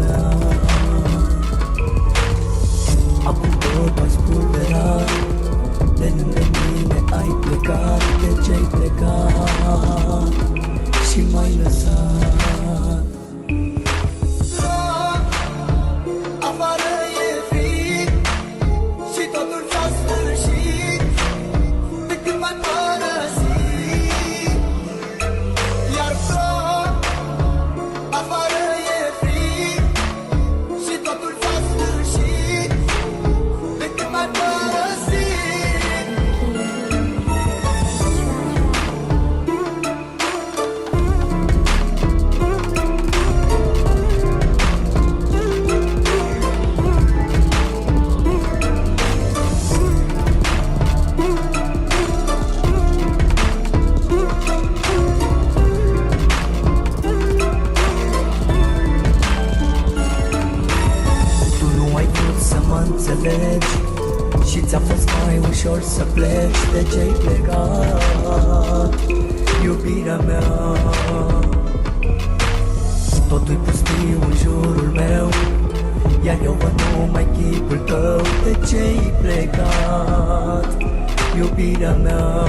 mea. Acum tot ai spulberat, de lângă mine ai plecat. De ce-ai plecat și m-ai lăsat? Afară e frig și totul s-a sfârșit de când m-ai părăsit. Iar afară e frig și totul s-a sfârșit de când m-ai părăsit. Înțelegi și ți-a fost mai ușor să pleci. De ce-ai plecat, iubirea mea? Totul-i pustiu în jurul meu, iar eu văd numai chipul tău. De ce-ai plecat, iubirea mea?